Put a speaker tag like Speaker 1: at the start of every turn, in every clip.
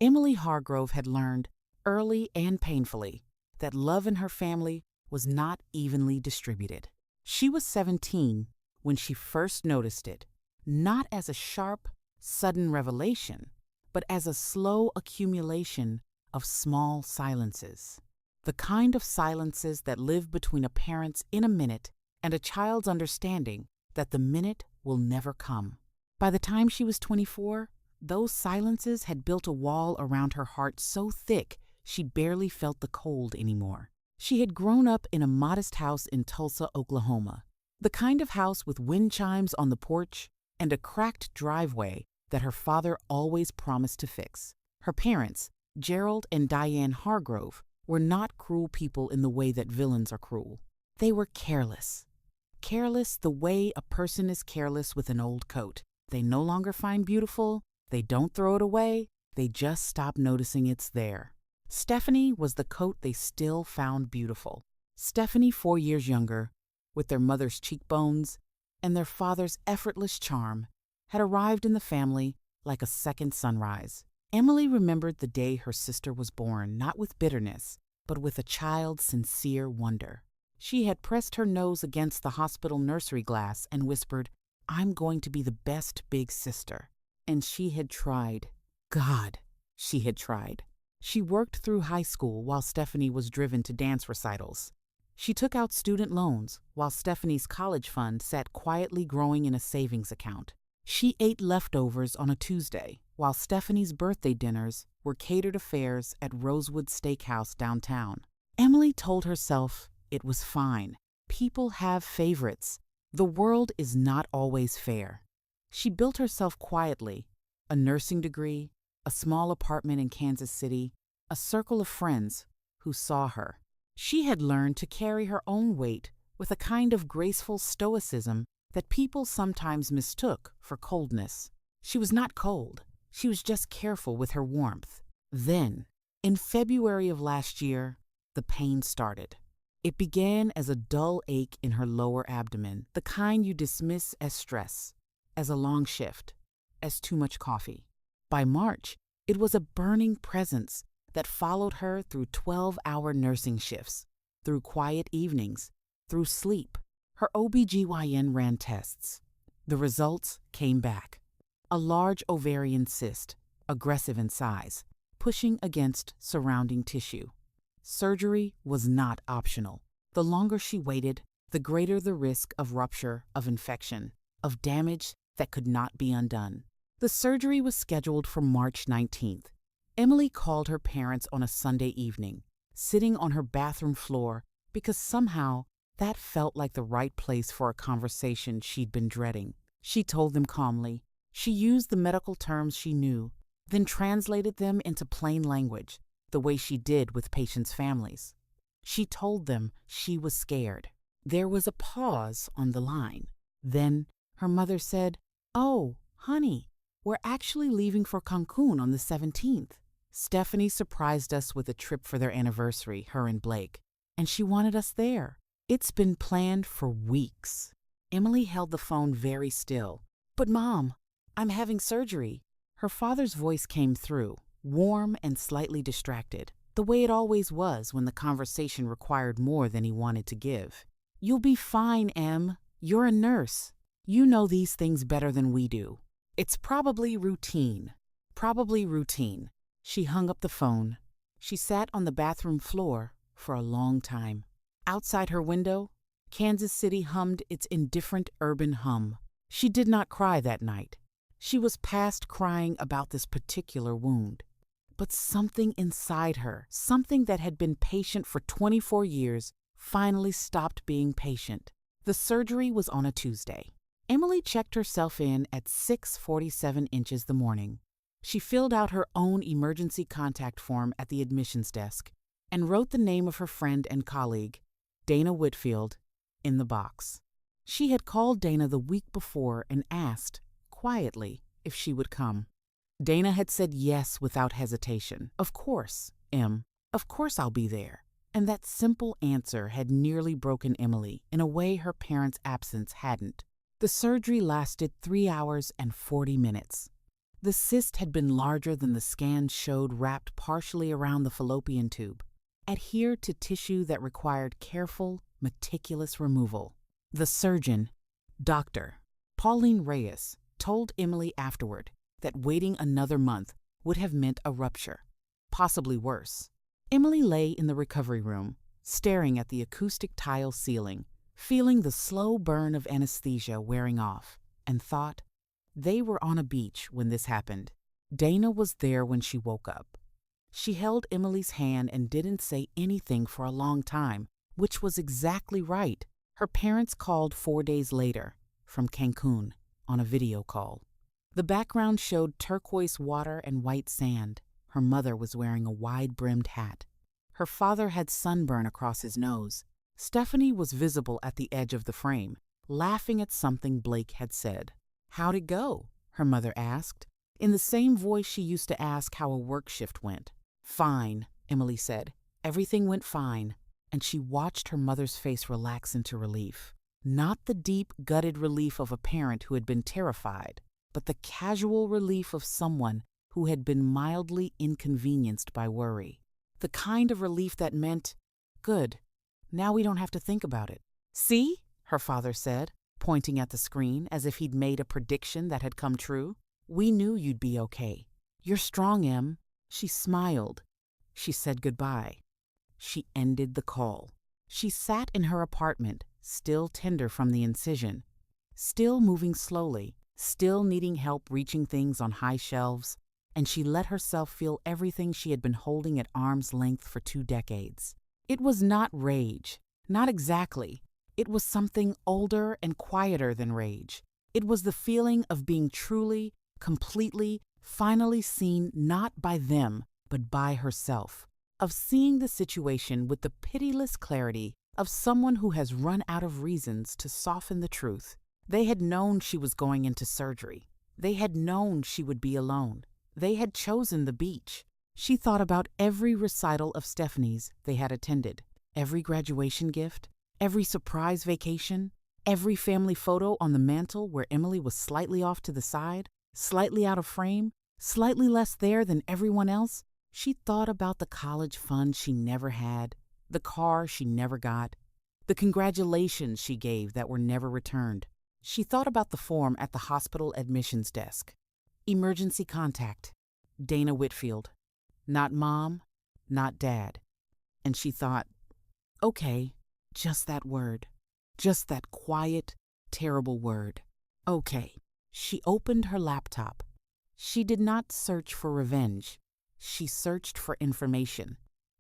Speaker 1: Emily Hargrove had learned, early and painfully, that love in her family was not evenly distributed. She was 17 when she first noticed it, not as a sharp, sudden revelation, but as a slow accumulation of small silences. The kind of silences that live between a parent's "in a minute" and a child's understanding that the minute will never come. By the time she was 24, those silences had built a wall around her heart so thick she barely felt the cold anymore. She had grown up in a modest house in Tulsa, Oklahoma, the kind of house with wind chimes on the porch and a cracked driveway that her father always promised to fix. Her parents, Gerald and Diane Hargrove, were not cruel people in the way that villains are cruel. They were careless. Careless the way a person is careless with an old coat. They no longer find beautiful, they don't throw it away, they just stop noticing it's there. Stephanie was the coat they still found beautiful. Stephanie, 4 years younger, with their mother's cheekbones and their father's effortless charm, had arrived in the family like a second sunrise. Emily remembered the day her sister was born, not with bitterness, but with a child's sincere wonder. She had pressed her nose against the hospital nursery glass and whispered, "I'm going to be the best big sister." And she had tried. God, she had tried. She worked through high school while Stephanie was driven to dance recitals. She took out student loans while Stephanie's college fund sat quietly growing in a savings account. She ate leftovers on a Tuesday while Stephanie's birthday dinners were catered affairs at Rosewood Steakhouse downtown. Emily told herself it was fine. People have favorites. The world is not always fair. She built herself quietly, a nursing degree, a small apartment in Kansas City, a circle of friends who saw her. She had learned to carry her own weight with a kind of graceful stoicism that people sometimes mistook for coldness. She was not cold. She was just careful with her warmth. Then, in February of last year, the pain started. It began as a dull ache in her lower abdomen, the kind you dismiss as stress, as a long shift, as too much coffee. By March, it was a burning presence that followed her through 12-hour nursing shifts, through quiet evenings, through sleep. Her OBGYN ran tests. The results came back. A large ovarian cyst, aggressive in size, pushing against surrounding tissue. Surgery was not optional. The longer she waited, the greater the risk of rupture, of infection, of damage that could not be undone. The surgery was scheduled for March 19th. Emily called her parents on a Sunday evening, sitting on her bathroom floor because somehow that felt like the right place for a conversation she'd been dreading. She told them calmly. She used the medical terms she knew, then translated them into plain language, the way she did with patients' families. She told them she was scared. There was a pause on the line. Then her mother said, "Oh, honey, we're actually leaving for Cancun on the 17th. Stephanie surprised us with a trip for their anniversary, her and Blake, and she wanted us there. It's been planned for weeks." Emily held the phone very still. "But Mom, I'm having surgery." Her father's voice came through, warm and slightly distracted, the way it always was when the conversation required more than he wanted to give. "You'll be fine, Em. You're a nurse. You know these things better than we do. It's probably routine." Probably routine. She hung up the phone. She sat on the bathroom floor for a long time. Outside her window, Kansas City hummed its indifferent urban hum. She did not cry that night. She was past crying about this particular wound. But something inside her, something that had been patient for 24 years, finally stopped being patient. The surgery was on a Tuesday. Emily checked herself in at 6:47 inches the morning. She filled out her own emergency contact form at the admissions desk and wrote the name of her friend and colleague, Dana Whitfield, in the box. She had called Dana the week before and asked, quietly, if she would come. Dana had said yes without hesitation. "Of course, Em. Of course I'll be there." And that simple answer had nearly broken Emily in a way her parents' absence hadn't. The surgery lasted 3 hours and 40 minutes. The cyst had been larger than the scans showed, wrapped partially around the fallopian tube, adhered to tissue that required careful, meticulous removal. The surgeon, Dr. Pauline Reyes, told Emily afterward that waiting another month would have meant a rupture, possibly worse. Emily lay in the recovery room, staring at the acoustic tile ceiling, feeling the slow burn of anesthesia wearing off, and thought, they were on a beach when this happened. Dana was there when she woke up. She held Emily's hand and didn't say anything for a long time, which was exactly right. Her parents called 4 days later from Cancun on a video call. The background showed turquoise water and white sand. Her mother was wearing a wide-brimmed hat. Her father had sunburn across his nose. Stephanie was visible at the edge of the frame, laughing at something Blake had said. "How'd it go?" her mother asked, in the same voice she used to ask how a work shift went. "Fine," Emily said. "Everything went fine." And she watched her mother's face relax into relief. Not the deep, gutted relief of a parent who had been terrified, but the casual relief of someone who had been mildly inconvenienced by worry. The kind of relief that meant, good, now we don't have to think about it. "See?" her father said, pointing at the screen as if he'd made a prediction that had come true. "We knew you'd be okay. You're strong, Em." She smiled. She said goodbye. She ended the call. She sat in her apartment, still tender from the incision, still moving slowly, still needing help reaching things on high shelves, and she let herself feel everything she had been holding at arm's length for 2 decades. It was not rage, not exactly. It was something older and quieter than rage. It was the feeling of being truly, completely, finally seen not by them, but by herself, of seeing the situation with the pitiless clarity of someone who has run out of reasons to soften the truth. They had known she was going into surgery. They had known she would be alone. They had chosen the beach. She thought about every recital of Stephanie's they had attended, every graduation gift, every surprise vacation, every family photo on the mantle where Emily was slightly off to the side, slightly out of frame, slightly less there than everyone else. She thought about the college fund she never had, the car she never got, the congratulations she gave that were never returned. She thought about the form at the hospital admissions desk. Emergency contact. Dana Whitfield. Not mom, not dad. And she thought, okay, just that word. Just that quiet, terrible word. Okay. She opened her laptop. She did not search for revenge. She searched for information.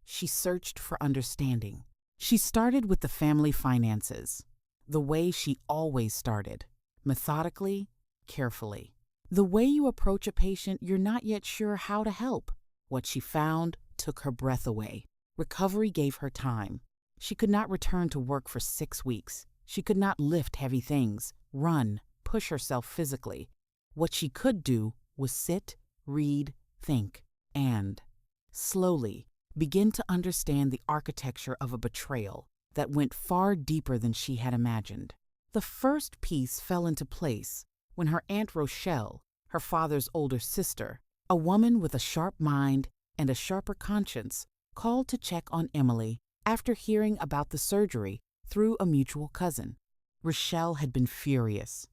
Speaker 1: She searched for understanding. She started with the family finances, the way she always started, methodically, carefully. The way you approach a patient you're not yet sure how to help. What she found took her breath away. Recovery gave her time. She could not return to work for 6 weeks. She could not lift heavy things, run, push herself physically. What she could do was sit, read, think, and, slowly, begin to understand the architecture of a betrayal that went far deeper than she had imagined. The first piece fell into place when her Aunt Rochelle, her father's older sister, a woman with a sharp mind and a sharper conscience, called to check on Emily after hearing about the surgery through a mutual cousin. Rochelle had been furious.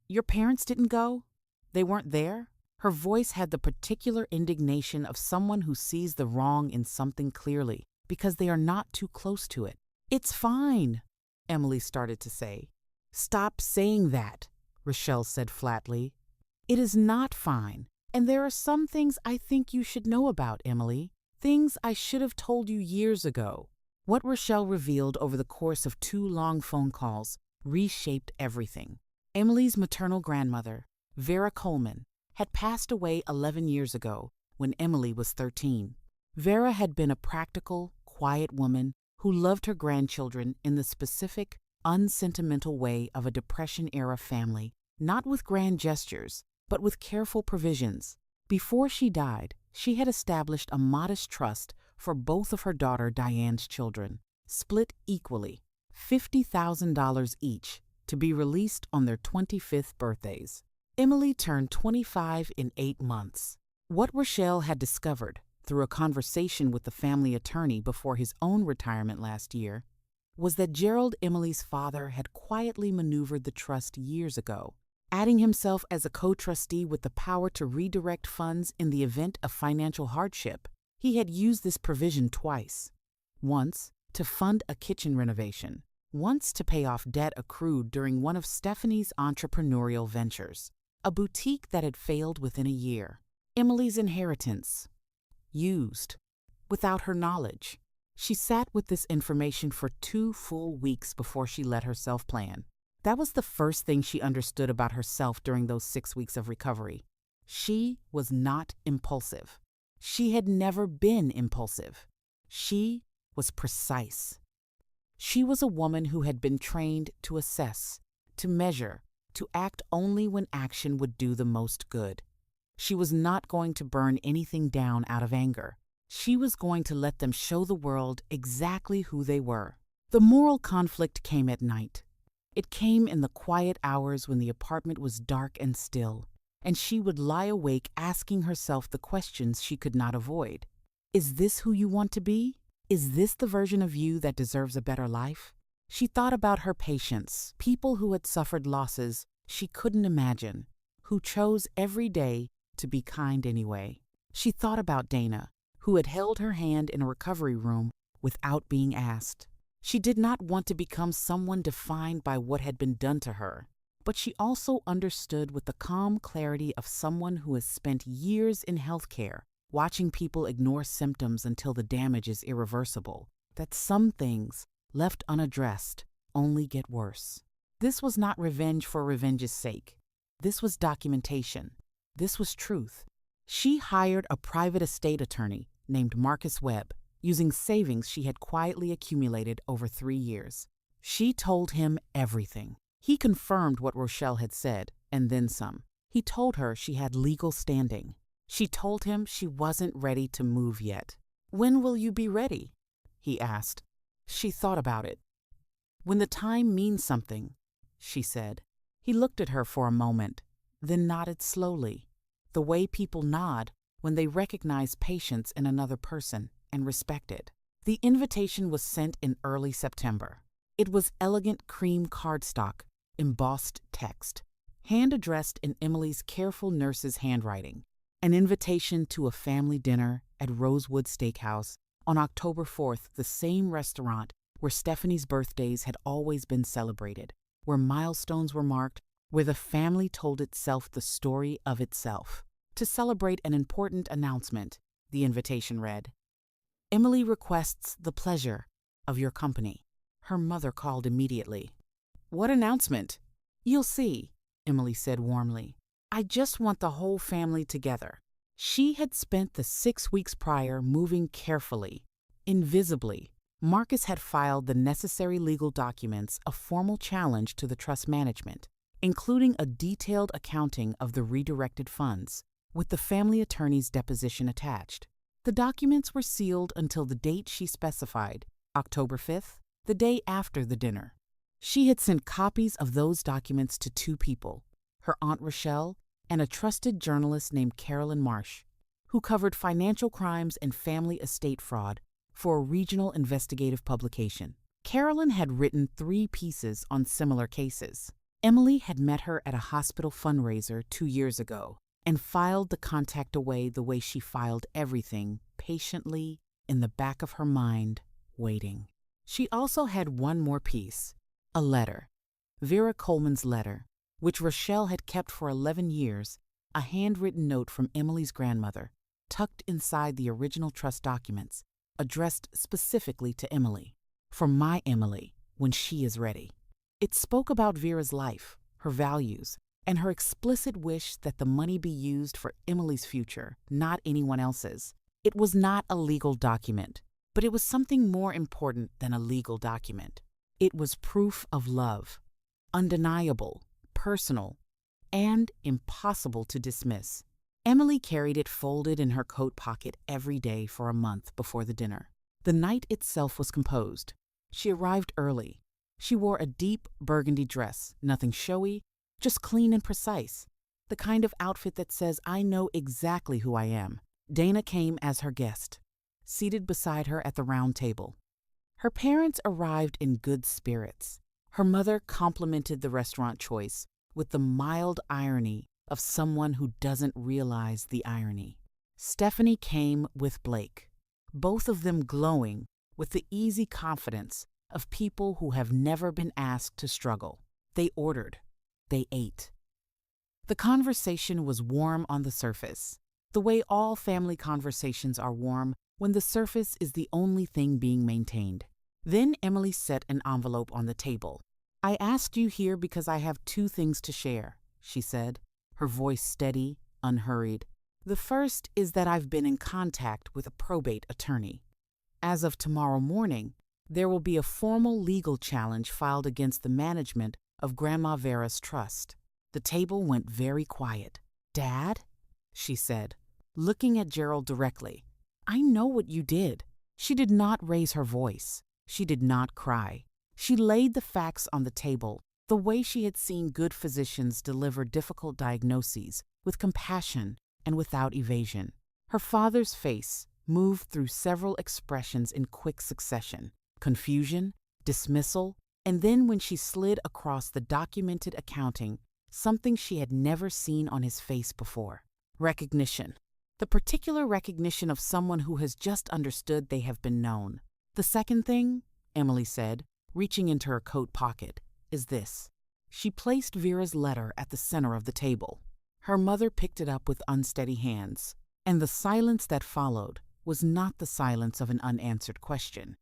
Speaker 1: "Your parents didn't go? They weren't there?" Her voice had the particular indignation of someone who sees the wrong in something clearly because they are not too close to it. "It's fine," Emily started to say. "Stop saying that," Rochelle said flatly. "It is not fine, and there are some things I think you should know about, Emily. Things I should have told you years ago." What Rochelle revealed over the course of 2 long phone calls reshaped everything. Emily's maternal grandmother, Vera Coleman, had passed away 11 years ago when Emily was 13. Vera had been a practical, quiet woman who loved her grandchildren in the specific, unsentimental way of a Depression-era family, not with grand gestures, but with careful provisions. Before she died, she had established a modest trust for both of her daughter Diane's children, split equally, $50,000 each, to be released on their 25th birthdays. Emily turned 25 in 8 months. What Rochelle had discovered through a conversation with the family attorney before his own retirement last year was that Gerald, Emily's father, had quietly maneuvered the trust years ago, adding himself as a co-trustee with the power to redirect funds in the event of financial hardship. He had used this provision twice. Once to fund a kitchen renovation, once to pay off debt accrued during one of Stephanie's entrepreneurial ventures, a boutique that had failed within a year. Emily's inheritance. Used. Without her knowledge. She sat with this information for 2 full weeks before she let herself plan. That was the first thing she understood about herself during those 6 weeks of recovery. She was not impulsive. She had never been impulsive. She was precise. She was a woman who had been trained to assess, to measure, to act only when action would do the most good. She was not going to burn anything down out of anger. She was going to let them show the world exactly who they were. The moral conflict came at night. It came in the quiet hours when the apartment was dark and still, and she would lie awake asking herself the questions she could not avoid. Is this who you want to be? Is this the version of you that deserves a better life? She thought about her patients, people who had suffered losses she couldn't imagine, who chose every day to be kind anyway. She thought about Dana, who had held her hand in a recovery room without being asked. She did not want to become someone defined by what had been done to her, but she also understood with the calm clarity of someone who has spent years in healthcare, watching people ignore symptoms until the damage is irreversible, that some things, left unaddressed, only get worse. This was not revenge for revenge's sake. This was documentation. This was truth. She hired a private estate attorney named Marcus Webb, using savings she had quietly accumulated over 3 years. She told him everything. He confirmed what Rochelle had said, and then some. He told her she had legal standing. She told him she wasn't ready to move yet. "When will you be ready?" he asked. She thought about it. "When the time means something," she said. He looked at her for a moment, then nodded slowly, the way people nod when they recognize patience in another person and respect it. The invitation was sent in early September. It was elegant cream cardstock, embossed text, hand-addressed in Emily's careful nurse's handwriting. An invitation to a family dinner at Rosewood Steakhouse on October 4th, the same restaurant where Stephanie's birthdays had always been celebrated, where milestones were marked, where the family told itself the story of itself. To celebrate an important announcement, the invitation read, "Emily requests the pleasure of your company." Her mother called immediately. "What announcement?" "You'll see," Emily said warmly. "I just want the whole family together." She had spent the 6 weeks prior moving carefully, invisibly. Marcus had filed the necessary legal documents, a formal challenge to the trust management, including a detailed accounting of the redirected funds, with the family attorney's deposition attached. The documents were sealed until the date she specified, October 5th, the day after the dinner. She had sent copies of those documents to 2 people, her Aunt Rochelle and a trusted journalist named Carolyn Marsh, who covered financial crimes and family estate fraud for a regional investigative publication. Carolyn had written 3 pieces on similar cases. Emily had met her at a hospital fundraiser 2 years ago and filed the contact away the way she filed everything, patiently, in the back of her mind, waiting. She also had one more piece, a letter, Vera Coleman's letter, which Rochelle had kept for 11 years, a handwritten note from Emily's grandmother, tucked inside the original trust documents, addressed specifically to Emily. "For my Emily, when she is ready." It spoke about Vera's life, her values, and her explicit wish that the money be used for Emily's future, not anyone else's. It was not a legal document, but it was something more important than a legal document. It was proof of love, undeniable, personal, and impossible to dismiss. Emily carried it folded in her coat pocket every day for a month before the dinner. The night itself was composed. She arrived early. She wore a deep burgundy dress, nothing showy, just clean and precise. The kind of outfit that says, I know exactly who I am. Dana came as her guest, seated beside her at the round table. Her parents arrived in good spirits. Her mother complimented the restaurant choice with the mild irony of someone who doesn't realize the irony. Stephanie came with Blake, both of them glowing with the easy confidence of people who have never been asked to struggle. They ordered. They ate. The conversation was warm on the surface, the way all family conversations are warm when the surface is the only thing being maintained. Then Emily set an envelope on the table. I asked you here because I have two things to share, she said, her voice steady, unhurried. The first is that I've been in contact with a probate attorney. As of tomorrow morning, there will be a formal legal challenge filed against the management of Grandma Vera's trust. The table went very quiet. Dad, she said, looking at Gerald directly, I know what you did. She did not raise her voice. She did not cry. She laid the facts on the table, the way she had seen good physicians deliver difficult diagnoses, with compassion and without evasion. Her father's face moved through several expressions in quick succession: confusion, dismissal, and then when she slid across the documented accounting, something she had never seen on his face before: recognition. The particular recognition of someone who has just understood they have been known. The second thing, Emily said, reaching into her coat pocket, is this. She placed Vera's letter at the center of the table. Her mother picked it up with unsteady hands, and the silence that followed was not the silence of an unanswered question.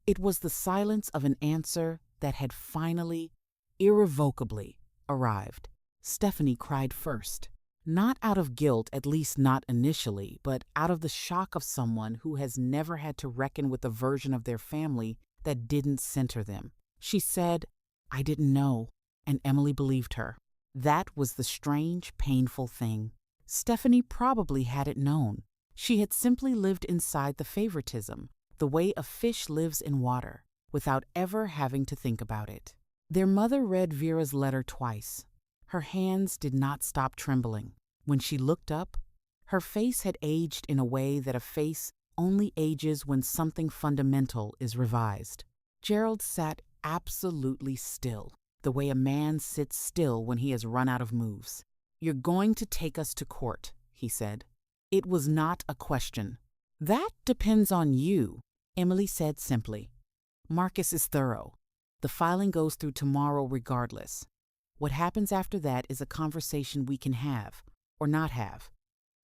Speaker 1: It was the silence of an answer that had finally, irrevocably, arrived. Stephanie cried first. Not out of guilt, at least not initially, but out of the shock of someone who has never had to reckon with a version of their family that didn't center them. She said, I didn't know, and Emily believed her. That was the strange, painful thing. Stephanie probably had it known. She had simply lived inside the favoritism, the way a fish lives in water, without ever having to think about it. Their mother read Vera's letter twice. Her hands did not stop trembling. When she looked up, her face had aged in a way that a face only ages when something fundamental is revised. Gerald sat absolutely still, the way a man sits still when he has run out of moves. You're going to take us to court, he said. It was not a question. That depends on you, Emily said simply. Marcus is thorough. The filing goes through tomorrow regardless. What happens after that is a conversation we can have, or not have.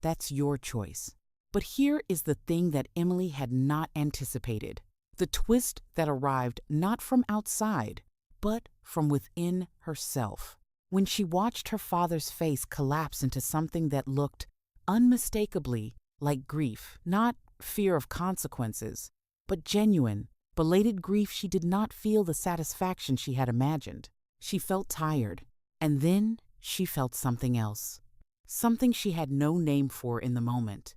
Speaker 1: That's your choice. But here is the thing that Emily had not anticipated, the twist that arrived not from outside, but from within herself. When she watched her father's face collapse into something that looked unmistakably like grief, not fear of consequences, but genuine, belated grief, she did not feel the satisfaction she had imagined. She felt tired, and then she felt something else. Something she had no name for in the moment,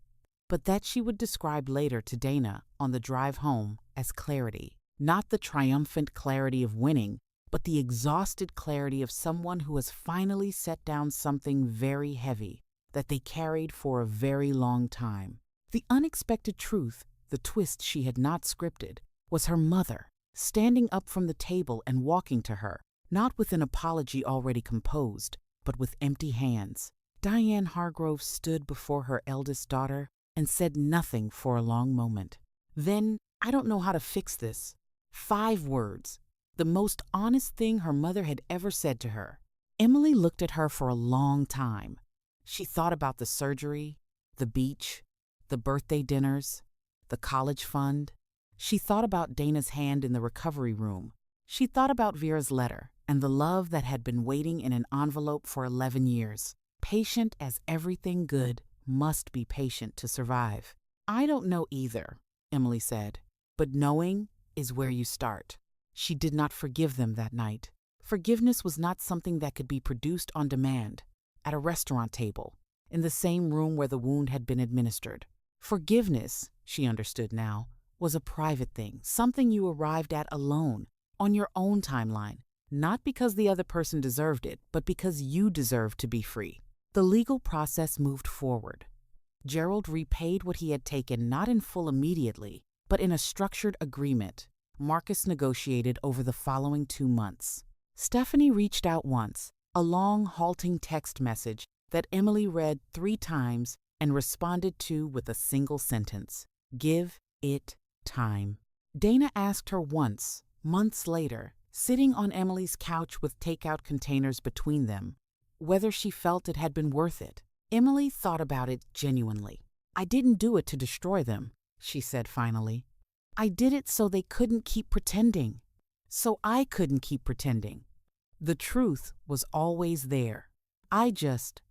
Speaker 1: but that she would describe later to Dana on the drive home as clarity. Not the triumphant clarity of winning, but the exhausted clarity of someone who has finally set down something very heavy that they carried for a very long time. The unexpected truth, the twist she had not scripted, was her mother, standing up from the table and walking to her, not with an apology already composed, but with empty hands. Diane Hargroves stood before her eldest daughter and said nothing for a long moment. Then, I don't know how to fix this. 5 words. The most honest thing her mother had ever said to her. Emily looked at her for a long time. She thought about the surgery, the beach, the birthday dinners, the college fund. She thought about Dana's hand in the recovery room. She thought about Vera's letter and the love that had been waiting in an envelope for 11 years. Patient as everything good must be patient to survive. I don't know either, Emily said, but knowing is where you start. She did not forgive them that night. Forgiveness was not something that could be produced on demand, at a restaurant table, in the same room where the wound had been administered. Forgiveness, she understood now, was a private thing, something you arrived at alone, on your own timeline, not because the other person deserved it, but because you deserved to be free. The legal process moved forward. Gerald repaid what he had taken not in full immediately, but in a structured agreement Marcus negotiated over the following 2 months. Stephanie reached out once, a long, halting text message that Emily read 3 times and responded to with a single sentence: "Give it time." Dana asked her once, months later, sitting on Emily's couch with takeout containers between them, whether she felt it had been worth it. Emily thought about it genuinely. "I didn't do it to destroy them," she said finally. "I did it so they couldn't keep pretending. So I couldn't keep pretending. The truth was always there. I just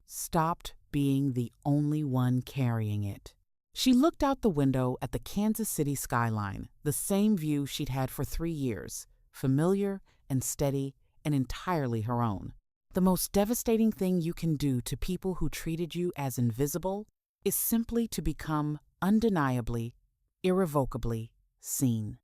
Speaker 1: stopped being the only one carrying it." She looked out the window at the Kansas City skyline, the same view she'd had for 3 years, familiar and steady and entirely her own. The most devastating thing you can do to people who treated you as invisible is simply to become undeniably, irrevocably seen.